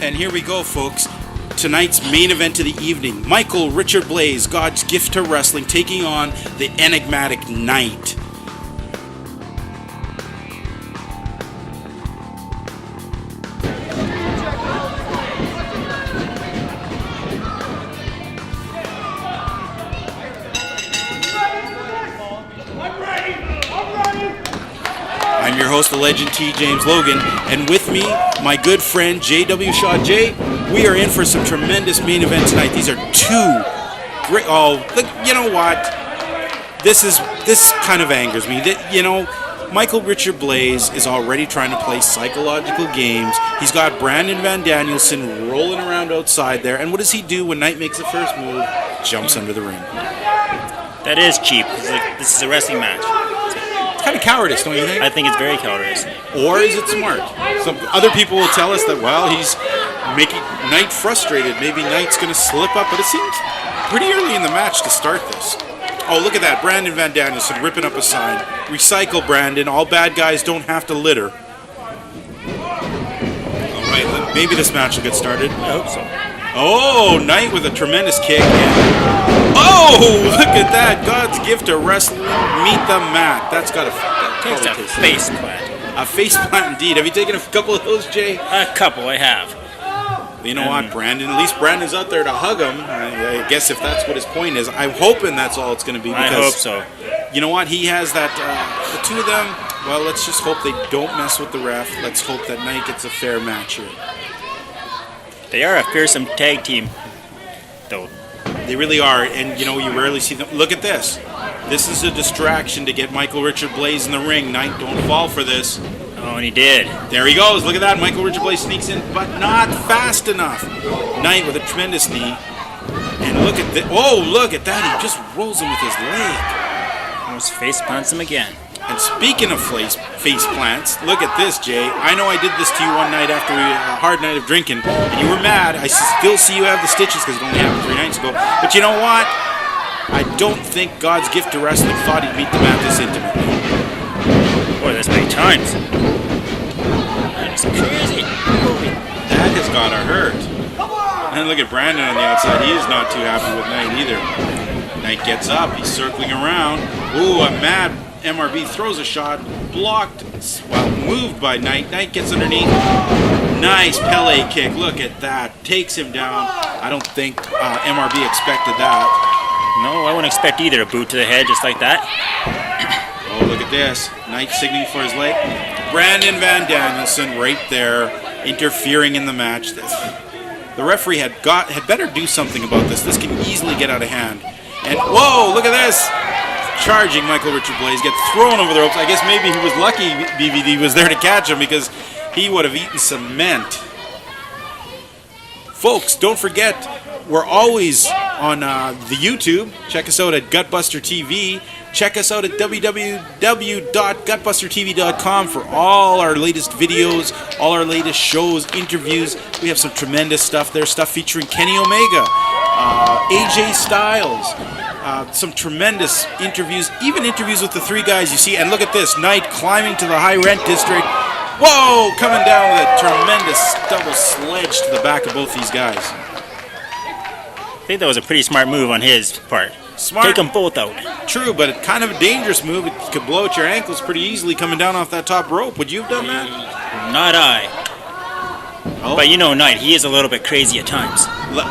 And here we go, folks. Tonight's main event of the evening. Michael Richard Blaze, God's gift to wrestling, taking on the enigmatic Nite. I'm your host, the legend T. James Logan, and with me, my good friend J.W. Shaw. Jay, we are in for some tremendous main event tonight. These are two great. Oh, look, you know what? This kind of angers me. Michael Richard Blaze is already trying to play psychological games. He's got Brandon Van Danielson rolling around outside there, and what does he do when Nite makes the first move? Jumps under the ring. That is cheap. This is a wrestling match. Kind of cowardice, don't you think? I think it's very cowardice. Or is it smart? Some other people will tell us that, well, he's making Nite frustrated. Maybe Nite's going to slip up, but it seems pretty early in the match to start this. Oh, look at that. Brandon Van Danielson ripping up a sign. Recycle, Brandon. All bad guys don't have to litter. All right, maybe this match will get started. I hope so. Oh, Nite with a tremendous kick. Oh, look at that. God's gift to wrestling. Meet the mat. That's got a face plant. A face plant indeed. Have you taken a couple of those, Jay? A couple, I have. You know what, Brandon? At least Brandon's out there to hug him. I guess if that's what his point is. I'm hoping that's all it's going to be. Because, I hope so. You know what? He has that. The two of them, well, let's just hope they don't mess with the ref. Let's hope that Nite gets a fair match here. They are a fearsome tag team, though. They really are, and you rarely see them. Look at this. This is a distraction to get Michael Richard Blaze in the ring. Nite, don't fall for this. Oh, and he did. There he goes. Look at that. Michael Richard Blaze sneaks in, but not fast enough. Nite with a tremendous knee. And look at that. Oh, look at that. He just rolls him with his leg. Almost face plants him again. And speaking of face plants, look at this, Jay. I know I did this to you one night after a hard night of drinking, and you were mad. I still see you have the stitches because it only happened 3 nights ago. But you know what? I don't think God's gift to wrestling thought he'd meet the mat this intimately. Boy, that's many times. That's crazy. That has got to hurt. And look at Brandon on the outside. He is not too happy with Nite either. Nite gets up. He's circling around. Ooh, a mad MRB throws a shot, blocked, well, moved by Nite. Nite gets underneath. Nice Pele kick. Look at that. Takes him down. I don't think MRB expected that. No, I wouldn't expect either. A boot to the head just like that. Oh, look at this. Nite signaling for his leg. Brandon Van Danielson right there, interfering in the match. The referee had better do something about this. This can easily get out of hand. And, whoa, look at this. Charging Michael Richard Blaze, gets thrown over the ropes. I guess maybe he was lucky BVD was there to catch him because he would have eaten cement. Folks, don't forget, we're always on the YouTube. Check us out at Gutbuster TV. Check us out at www.gutbustertv.com for all our latest videos, all our latest shows, interviews. We have some tremendous stuff there, stuff featuring Kenny Omega, AJ Styles, some tremendous interviews, even interviews with the 3 guys you see. And look at this, Nite climbing to the high rent district. Whoa, coming down with a tremendous double sledge to the back of both these guys. I think that was a pretty smart move on his part. Smart. Take them both out. True, but it's kind of a dangerous move. It could blow at your ankles pretty easily coming down off that top rope. Would you have done that? Not I. Oh. But you know Nite, he is a little bit crazy at times.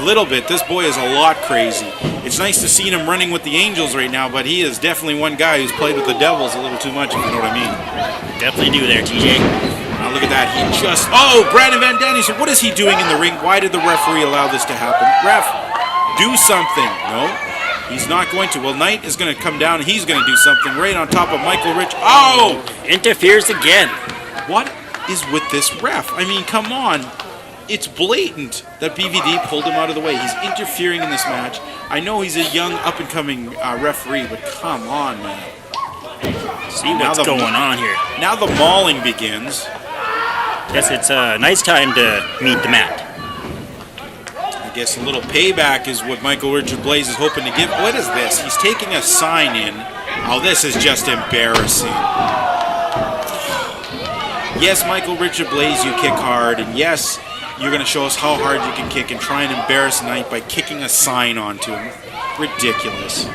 Little bit. This boy is a lot crazy. It's nice to see him running with the Angels right now, but he is definitely one guy who's played with the Devils a little too much, if you know what I mean. Definitely do there, TJ. Now look at that. He just... Oh, Brandon Van Danielson. What is he doing in the ring? Why did the referee allow this to happen? Ref, do something. No, he's not going to. Well, Nite is going to come down. He's going to do something right on top of Michael Rich. Oh! Interferes again. What is with this ref? I mean, come on. It's blatant that BVD pulled him out of the way. He's interfering in this match. I know he's a young, up-and-coming referee, but come on, man. See what's going on here. Now the mauling begins. Yes, it's Nite's time to meet the mat. I guess a little payback is what Michael Richard Blaze is hoping to give. What is this? He's taking a sign in. Oh, this is just embarrassing. Yes, Michael Richard Blaze, you kick hard, and yes, you're going to show us how hard you can kick and try and embarrass Nite by kicking a sign onto him. Ridiculous.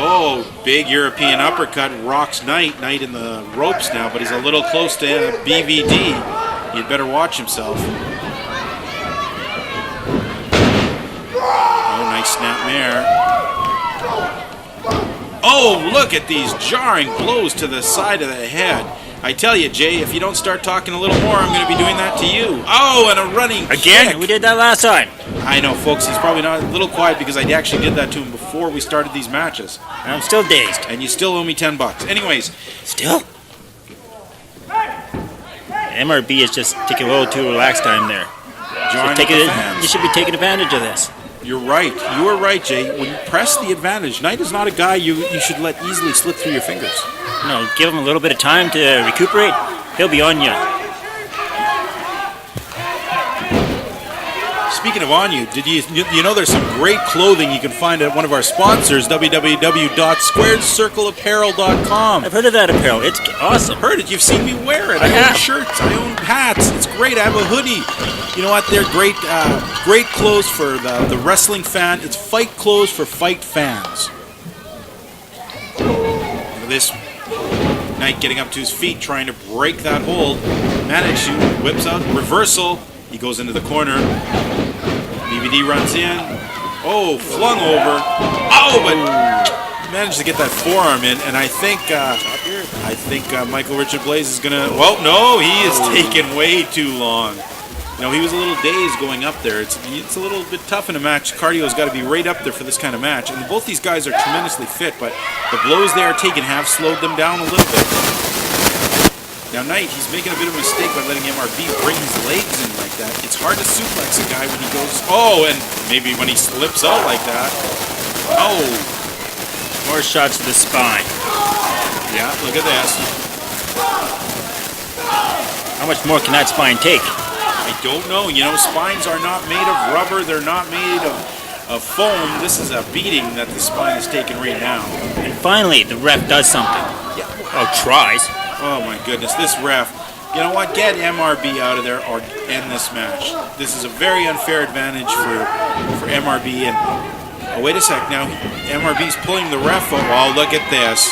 Oh, big European uppercut rocks Nite. Nite in the ropes now, but he's a little close to BVD. He'd better watch himself. Oh, nice snapmare. Oh, look at these jarring blows to the side of the head. I tell you, Jay, if you don't start talking a little more, I'm going to be doing that to you. Oh, and a running Again? kick. We did that last time. I know, folks. He's probably not a little quiet because I actually did that to him before we started these matches. I'm still dazed. And you still owe me $10. Anyways, Still? MRB is just taking a little too relaxed time there. John, You should be taking advantage of this. you're right. You are right, Jay. When you press the advantage, Nite is not a guy you should let easily slip through your fingers. Give him a little bit of time to recuperate. He'll be on you. Speaking of on you, did you know there's some great clothing you can find at one of our sponsors, www.squaredcircleapparel.com. I've heard of that apparel. It's awesome. Heard it. You've seen me wear it. I own have. shirts. I own hats. It's great. I have a hoodie. You know what? They're great. Great clothes for the wrestling fan. It's fight clothes for fight fans. Look at this. Nite getting up to his feet, trying to break that hold. Managed to. Whips out. Reversal. He goes into the corner. BVD runs in. Oh, flung over. Oh, but managed to get that forearm in. And I think Michael Richard Blaze is gonna. Well, no, he is taking way too long. He was a little dazed going up there. It's a little bit tough in a match. Cardio's got to be right up there for this kind of match. And both these guys are tremendously fit, but the blows they are taking have slowed them down a little bit. Now, Nite, he's making a bit of a mistake by letting MRB bring his legs in like that. It's hard to suplex a guy when he goes, and maybe when he slips out like that. Oh. More shots to the spine. Yeah, look at this. How much more can that spine take? I don't know. Spines are not made of rubber. They're not made of foam. This is a beating that the spine is taking right now. And finally, the ref does something. Yeah. Tries. Oh my goodness, this ref. You know what? Get MRB out of there or end this match. This is a very unfair advantage for MRB. And wait a sec now. MRB's pulling the ref. Oh, look at this.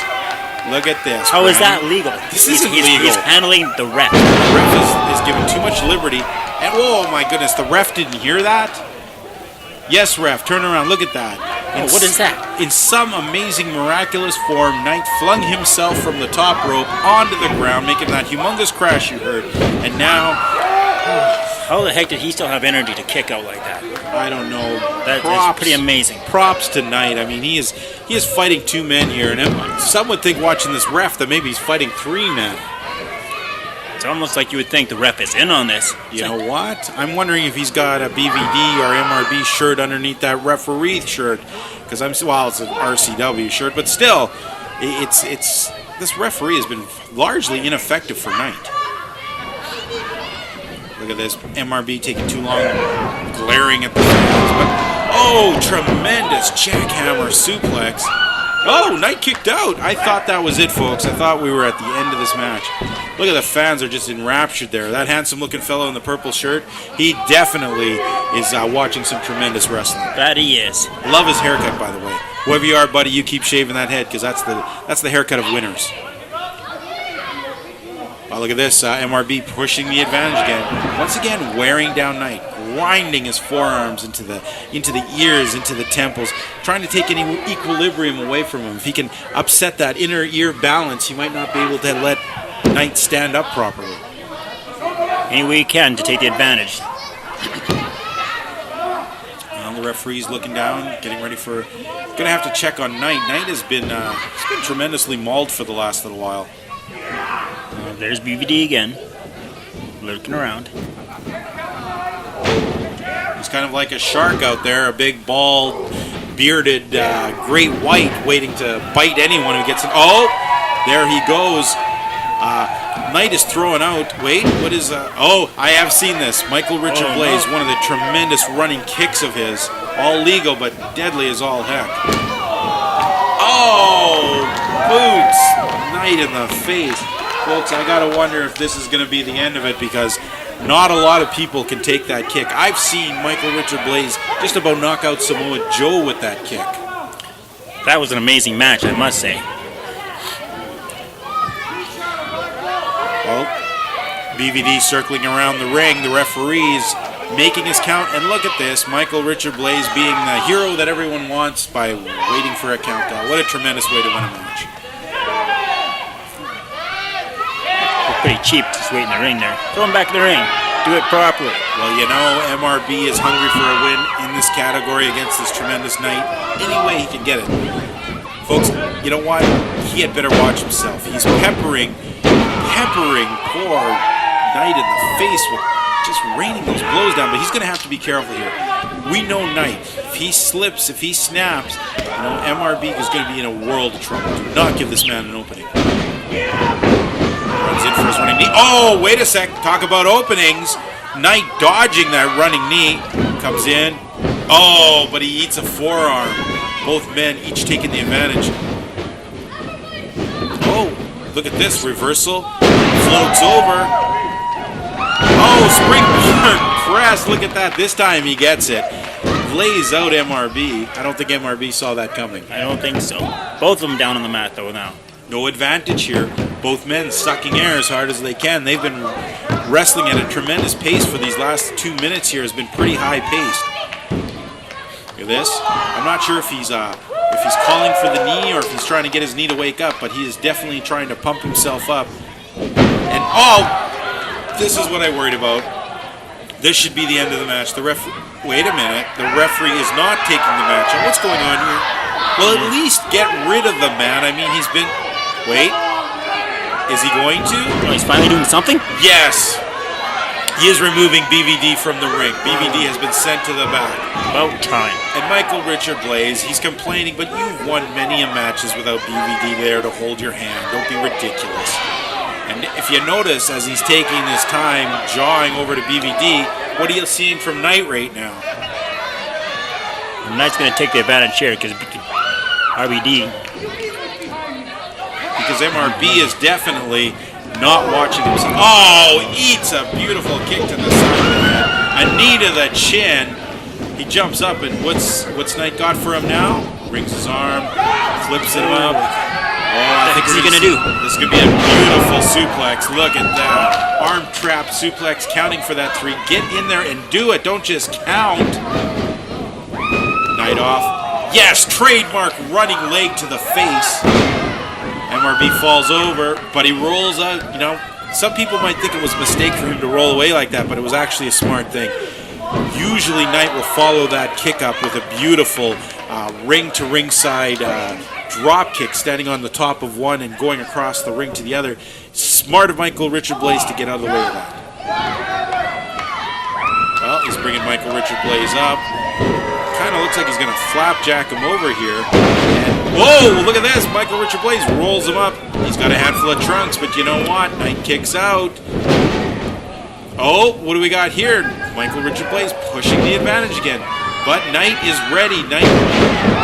Look at this. How is that legal? This isn't legal. He's handling the ref. The ref is given too much liberty. And oh my goodness, the ref didn't hear that? Yes, ref, turn around. Look at that. What is that? In some amazing, miraculous form, Nite flung himself from the top rope onto the ground, making that humongous crash you heard. And now... How the heck did he still have energy to kick out like that? I don't know. That's pretty amazing. Props to Nite. I mean, he is fighting two men here. And some would think watching this ref that maybe he's fighting three men. It's almost like you would think the ref is in on this. You know what? I'm wondering if he's got a BVD or MRB shirt underneath that referee shirt. Because it's an RCW shirt, but still, it's this referee has been largely ineffective for Nite. Look at this, MRB taking too long, glaring at the fans. But tremendous jackhammer suplex. Oh, Nite kicked out. I thought that was it, folks. I thought we were at the end of this match. Look at the fans are just enraptured there. That handsome-looking fellow in the purple shirt, he definitely is watching some tremendous wrestling. That he is. Love his haircut, by the way. Whoever you are, buddy, you keep shaving that head because that's the haircut of winners. Oh, look at this, MRB pushing the advantage again. Once again, wearing down Nite, grinding his forearms into the ears, into the temples, trying to take any equilibrium away from him. If he can upset that inner ear balance, he might not be able to let Nite stand up properly. Any way he can to take the advantage. Well, the referee's looking down, getting ready for... Gonna have to check on Nite. Nite has been tremendously mauled for the last little while. There's BVD again, lurking around. He's kind of like a shark out there, a big, bald, bearded, great white waiting to bite anyone who gets in. Oh, there he goes. Nite is throwing out. Wait, what is... I have seen this. Michael Richard Blaze, one of the tremendous running kicks of his. All legal, but deadly as all heck. Oh, boots. Nite in the face. Folks, I gotta wonder if this is gonna be the end of it, because not a lot of people can take that kick. I've seen Michael Richard Blaze just about knock out Samoa Joe with that kick. That was an amazing match, I must say. Well, BVD circling around the ring, the referees making his count, and look at this, Michael Richard Blaze being the hero that everyone wants by waiting for a countdown. What a tremendous way to win a match. They're pretty cheap, just wait in the ring there. Throw him back in the ring. Do it properly. Well, you know, MRB is hungry for a win in this category against this tremendous Nite. Any way he can get it. Folks, you know what? He had better watch himself. He's peppering poor Nite in the face with just raining those blows down, but he's going to have to be careful here. We know Nite. If he slips, if he snaps, you know, MRB is going to be in a world of trouble. Do not give this man an opening. Runs in for his running knee. Oh, wait a sec. Talk about openings. Nite dodging that running knee. Comes in. Oh, but he eats a forearm. Both men each taking the advantage. Oh, look at this. Reversal. Floats over. Oh, Springbrook press. Look at that. This time he gets it. Lays out MRB. I don't think MRB saw that coming. I don't think so. Both of them down on the mat, though, now. No advantage here. Both men sucking air as hard as they can. They've been wrestling at a tremendous pace for these last 2 minutes here. Has been pretty high paced. Look at this. I'm not sure if he's calling for the knee or if he's trying to get his knee to wake up, but he is definitely trying to pump himself up. And oh, this is what I worried about. This should be the end of the match. Wait a minute. The referee is not taking the match. What's going on here? Well, at least get rid of the man. I mean, he's been... Wait. Is he going to? Oh, he's finally doing something? Yes. He is removing BVD from the ring. BVD has been sent to the back. About time. And Michael Richard Blaze, he's complaining, but you've won many a matches without BVD there to hold your hand. Don't be ridiculous. And if you notice, as he's taking his time jawing over to BVD, what are you seeing from Nite right now? And Nite's going to take the advantage here because RBD. Because MRB is definitely not watching himself. Oh, eats a beautiful kick to the side of the head. A knee to the chin. He jumps up, and what's Nite got for him now? Rings his arm, flips him up. Oh, I think what's he gonna do? This could be a beautiful suplex. Look at that. Arm trap suplex, counting for that 3. Get in there and do it. Don't just count. Nite off. Yes, trademark running leg to the face. MRB falls over, but he rolls out. You know, some people might think it was a mistake for him to roll away like that, but it was actually a smart thing. Usually Nite will follow that kick up with a beautiful ring to ringside drop kick, standing on the top of one and going across the ring to the other. Smart of Michael Richard Blaze to get out of the way of that. Well, he's bringing Michael Richard Blaze up. Kind of looks like he's going to flapjack him over here. And, whoa, look at this. Michael Richard Blaze rolls him up. He's got a handful of trunks, but you know what? Nite kicks out. Oh, what do we got here? Michael Richard Blaze pushing the advantage again. But Nite is ready. Nite.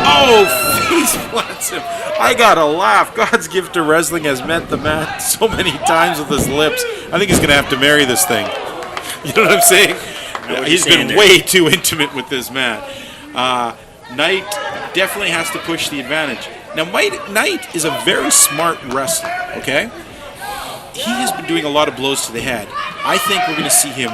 Oh, face plants him. I gotta laugh. God's gift to wrestling has met the man so many times with his lips. I think he's gonna have to marry this thing. You know what I'm saying? He's been way too intimate with this man. Nite definitely has to push the advantage. Now, Nite is a very smart wrestler, okay? He has been doing a lot of blows to the head. I think we're going to see him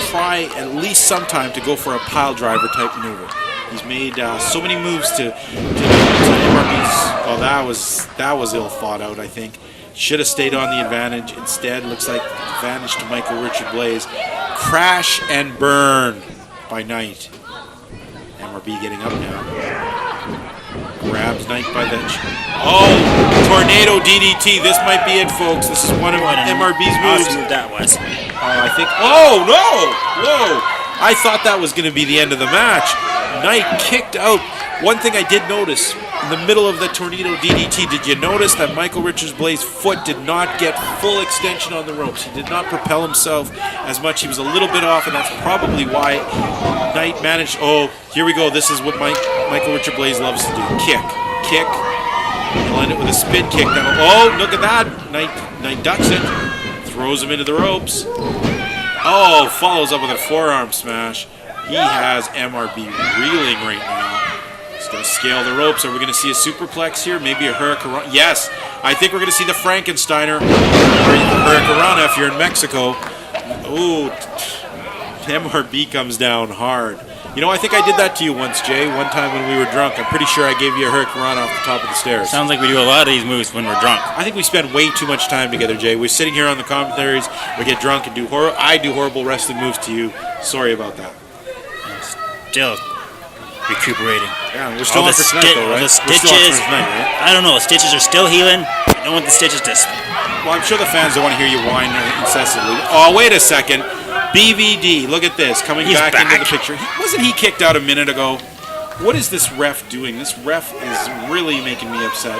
try at least sometime to go for a pile driver type maneuver. He's made so many moves to MRB's. Oh, that was ill thought out, I think. Should have stayed on the advantage. Instead, looks like advantage to Michael Richard Blaze. Crash and burn by Nite. MRB getting up now. Grabs Nite by the... Oh! Tornado DDT. This might be it, folks. This is one of MRB's moves. Awesome move that was. I think... Oh, no! Whoa! I thought that was going to be the end of the match. Nite kicked out. One thing I did notice, in the middle of the tornado DDT, did you notice that Michael Richard Blaze's foot did not get full extension on the ropes? He did not propel himself as much. He was a little bit off, and that's probably why Nite managed... Oh, here we go. This is what Michael Richard Blaze loves to do. Kick. Kick. He'll end it with a spin kick. Oh, look at that. Nite ducks it. Throws him into the ropes. Oh, follows up with a forearm smash. He has MRB reeling right now. He's going to scale the ropes. Are we going to see a superplex here? Maybe a hurricane? Yes. I think we're going to see the Frankensteiner or hurricane if you're in Mexico. Ooh, MRB comes down hard. You know, I think I did that to you once, Jay. One time when we were drunk. I'm pretty sure I gave you a hurricane off the top of the stairs. Sounds like we do a lot of these moves when we're drunk. I think we spend way too much time together, Jay. We're sitting here on the commentaries. We get drunk and I do horrible wrestling moves to you. Sorry about that. Still recuperating. Yeah, we're still on for tonight, though, right? The stitches. I don't know. The stitches are still healing. I don't want the stitches to. Well, I'm sure the fans don't want to hear you whine incessantly. Oh, wait a second. BVD, look at this, coming back into the picture. Wasn't he kicked out a minute ago? What is this ref doing? This ref is really making me upset.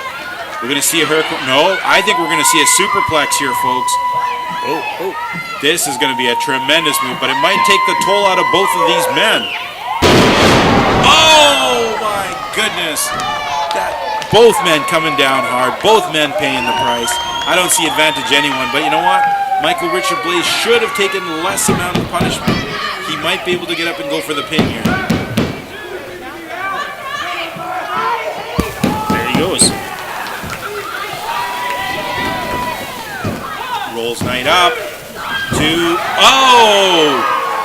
We're going to see a hurricane. No, I think we're going to see a superplex here, folks. Oh. This is going to be a tremendous move, but it might take the toll out of both of these men. Oh, my goodness. Both men coming down hard, both men paying the price. I don't see advantage anyone, but you know what? Michael Richard Blaze should have taken less amount of punishment. He might be able to get up and go for the pin here. There he goes. Rolls Nite up. Oh!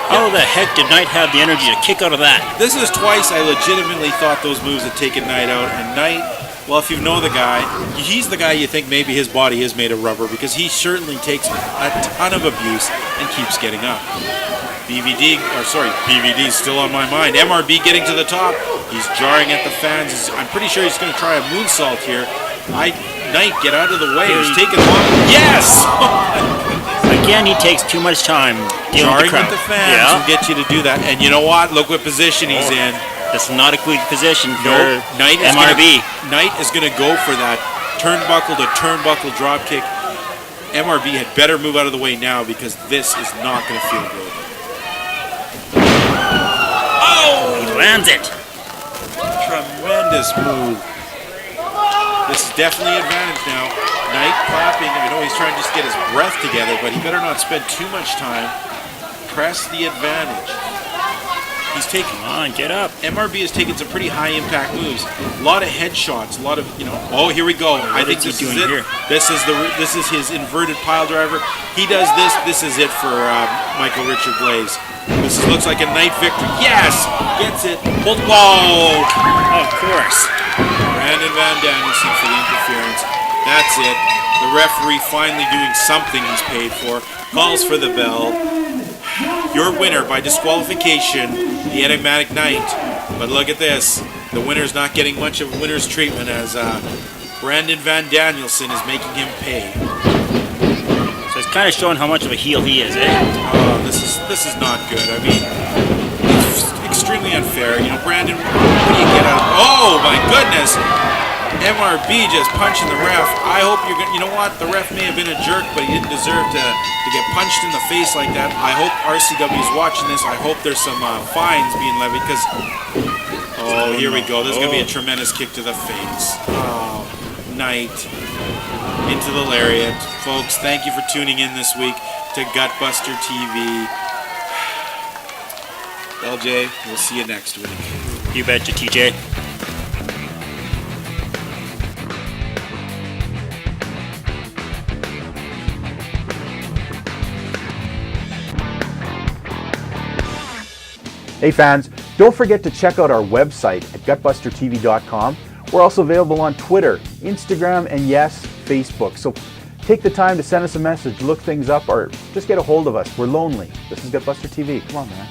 How the heck did Nite have the energy to kick out of that? This is twice I legitimately thought those moves had taken Nite out, and Nite, well, if you know the guy, he's the guy you think maybe his body is made of rubber because he certainly takes a ton of abuse and keeps getting up. BVD's still on my mind. MRB getting to the top. He's jarring at the fans. I'm pretty sure he's going to try a moonsault here. Nite, get out of the way. He's taking long. Yes! Again, he takes too much time jarring with the fans will get you to do that. And you know what? Look what position he's in. This is not a quick position for MRB. Nite is going to go for that turnbuckle to turnbuckle drop kick. MRB had better move out of the way now because this is not going to feel good. Oh! He lands it. Tremendous move. This is definitely advantage now. Nite clapping. I know he's trying to just get his breath together, but he better not spend too much time. Press the advantage. He's taking. Come on, get up. MRB has taken some pretty high impact moves. A lot of headshots. A lot of, Oh, here we go. I think this is it. Here? This is his inverted pile driver. He does this. This is it for Michael Richard Blaze. This looks like a Nite victory. Yes, gets it. Whoa! Of course. Brandon Van Danielson for the interference. That's it. The referee finally doing something he's paid for. Calls for the bell. Your winner by disqualification, the enigmatic Nite. But look at this. The winner's not getting much of a winner's treatment as Brandon Van Danielson is making him pay. So it's kind of showing how much of a heel he is, eh? Oh, this is not good. I mean, it's extremely unfair. Brandon, what do you get out of... Oh, my goodness! MRB just punching the ref. I hope you're going to... You know what? The ref may have been a jerk, but he didn't deserve to get punched in the face like that. I hope RCW is watching this. I hope there's some fines being levied because... Oh, here we go. There's going to be a tremendous kick to the face. Oh, Nite into the lariat. Folks, thank you for tuning in this week to Gutbuster TV. LJ, we'll see you next week. You betcha, TJ. Hey fans, don't forget to check out our website at gutbustertv.com. We're also available on Twitter, Instagram, and yes, Facebook. So take the time to send us a message, look things up, or just get a hold of us. We're lonely. This is Gutbuster TV. Come on, man.